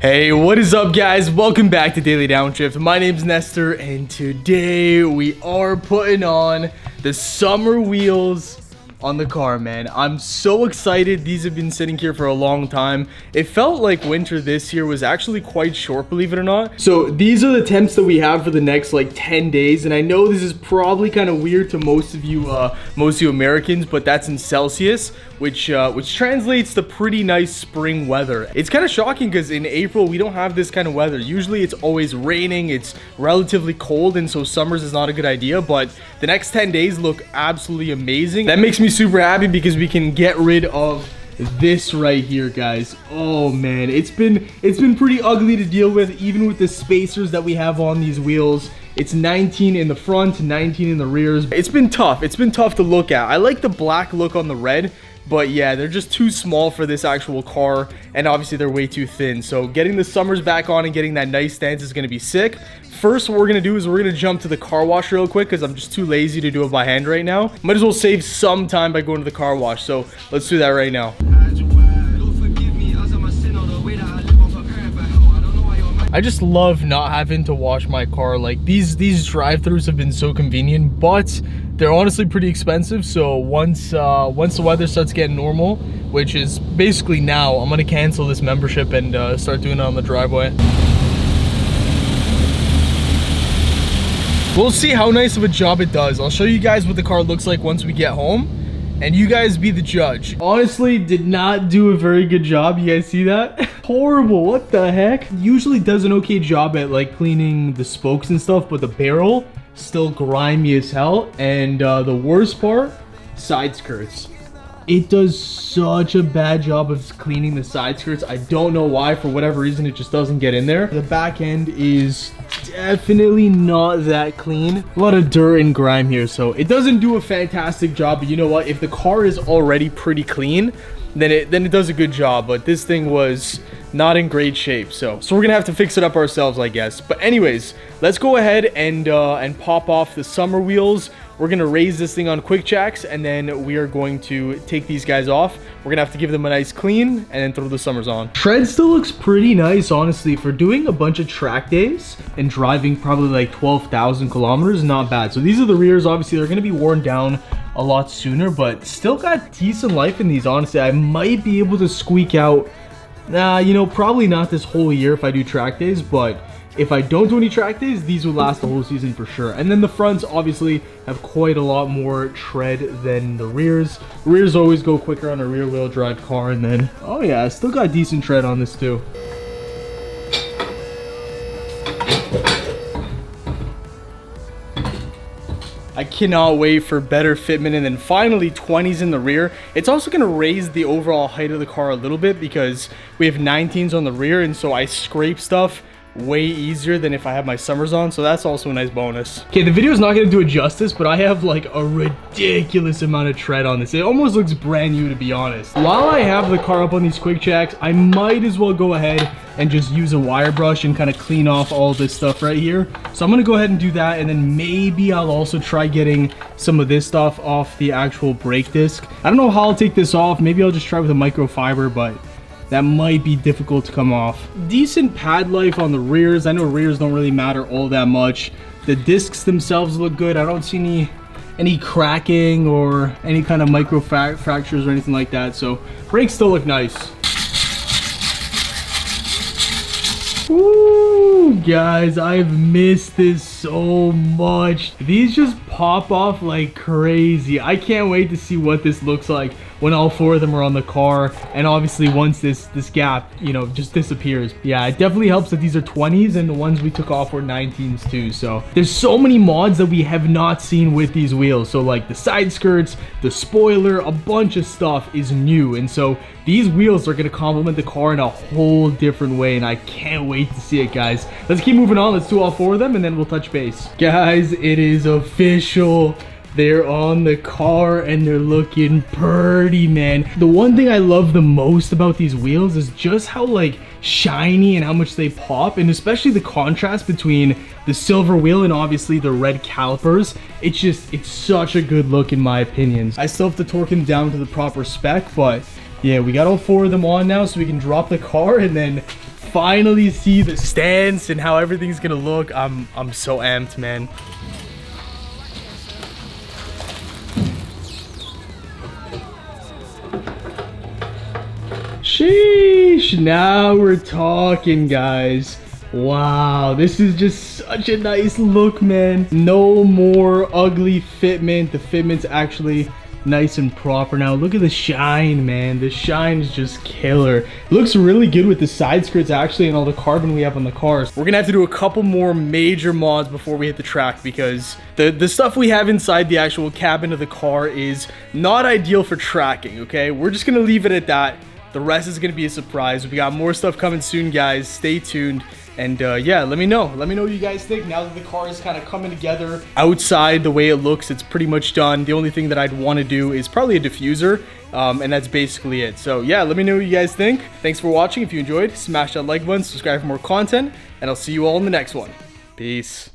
Hey, what is up guys? Welcome back to Daily Downshift. My name's Nestor and today we are putting on the summer wheels on the car, man. I'm so excited. These have been sitting here for a long time. It felt like winter this year was actually quite short, believe it or not. So these are the temps that we have for the next like 10 days. And I know this is probably kind of weird to most of you Americans, but that's in Celsius, which translates to pretty nice spring weather. It's kind of shocking because in April, we don't have this kind of weather. Usually it's always raining, it's relatively cold, and so summers is not a good idea, but the next 10 days look absolutely amazing. That makes me super happy because we can get rid of this right here, guys. Oh man, it's been pretty ugly to deal with, even with the spacers that we have on these wheels. It's 19 in the front, 19 in the rears. It's been tough to look at. I like the black look on the red, but yeah, they're just too small for this actual car, and obviously they're way too thin. So getting the summers back on and getting that nice stance is going to be sick. First, what we're going to do is we're going to jump to the car wash real quick because I'm just too lazy to do it by hand right now. Might as well save some time by going to the car wash. So let's do that right now. I just love not having to wash my car. Like these drive-thrus have been so convenient, but they're honestly pretty expensive. So once the weather starts getting normal, which is basically now, I'm gonna cancel this membership and start doing it on the driveway. We'll see how nice of a job it does. I'll show you guys what the car looks like once we get home, and you guys be the judge. Honestly, did not do a very good job. You guys see that? Horrible. What the heck? Usually does an okay job at like cleaning the spokes and stuff, but the barrel still grimy as hell. And the worst part, side skirts. It does such a bad job of cleaning the side skirts. I don't know why. For whatever reason, it just doesn't get in there. The back end is definitely not that clean. A lot of dirt and grime here, so it doesn't do a fantastic job. But you know what? If the car is already pretty clean, then it does a good job. But this thing was not in great shape, so we're gonna have to fix it up ourselves, I guess. But anyways, let's go ahead and pop off the summer wheels. We're gonna raise this thing on quick jacks, and then we are going to take these guys off. We're gonna have to give them a nice clean and then throw the summers on. Tread still looks pretty nice, honestly. For doing a bunch of track days and driving probably like 12,000 kilometers, not bad. So these are the rears. Obviously they're gonna be worn down a lot sooner, but still got decent life in these, honestly. I might be able to squeak out, you know, probably not this whole year if I do track days, but if I don't do any track days, these will last the whole season for sure. And then the fronts obviously have quite a lot more tread than the rears. Rears always go quicker on a rear wheel drive car, and then, oh yeah, I still got decent tread on this too. I cannot wait for better fitment, and then finally 20s in the rear. It's also going to raise the overall height of the car a little bit because we have 19s on the rear, and so I scrape stuff way easier than if I have my summers on, so that's also a nice bonus. Okay, the video is not going to do it justice, but I have like a ridiculous amount of tread on this. It almost looks brand new, to be honest. While I have the car up on these quick jacks, I might as well go ahead and just use a wire brush and kind of clean off all this stuff right here. So I'm going to go ahead and do that, and then maybe I'll also try getting some of this stuff off the actual brake disc. I don't know how I'll take this off. Maybe I'll just try with a microfiber, but that might be difficult to come off. Decent pad life on the rears. I know rears don't really matter all that much. The discs themselves look good. I don't see any cracking or any kind of micro fractures or anything like that. So brakes still look nice. Woo, guys, I've missed this so much. These just pop off like crazy. I can't wait to see what this looks like when all four of them are on the car, and obviously once this gap, you know, just disappears. Yeah, it definitely helps that these are 20s and the ones we took off were 19s too. So there's so many mods that we have not seen with these wheels. So like the side skirts, the spoiler, a bunch of stuff is new, and so these wheels are going to complement the car in a whole different way, and I can't wait to see it, guys. Let's keep moving on. Let's do all four of them and then we'll touch base. Guys, it is official. They're on the car and they're looking pretty, man. The one thing I love the most about these wheels is just how like shiny and how much they pop, and especially the contrast between the silver wheel and obviously the red calipers. It's such a good look in my opinion. I still have to torque them down to the proper spec, but yeah, we got all four of them on now, so we can drop the car and then finally see the stance and how everything's gonna look. I'm so amped, man. Sheesh, now we're talking, guys. Wow, this is just such a nice look, man. No more ugly fitment. The fitment's actually nice and proper now. Look at the shine, man. The shine is just killer. It looks really good with the side skirts actually and all the carbon we have on the cars. We're gonna have to do a couple more major mods before we hit the track because the stuff we have inside the actual cabin of the car is not ideal for tracking, okay? We're just gonna leave it at that. The rest is gonna be a surprise. We got more stuff coming soon, guys. Stay tuned. And yeah, let me know what you guys think now that the car is kind of coming together. Outside, the way it looks, it's pretty much done. The only thing that I'd want to do is probably a diffuser, and that's basically it. So yeah, let me know what you guys think. Thanks for watching. If you enjoyed, smash that like button, subscribe for more content, and I'll see you all in the next one. Peace.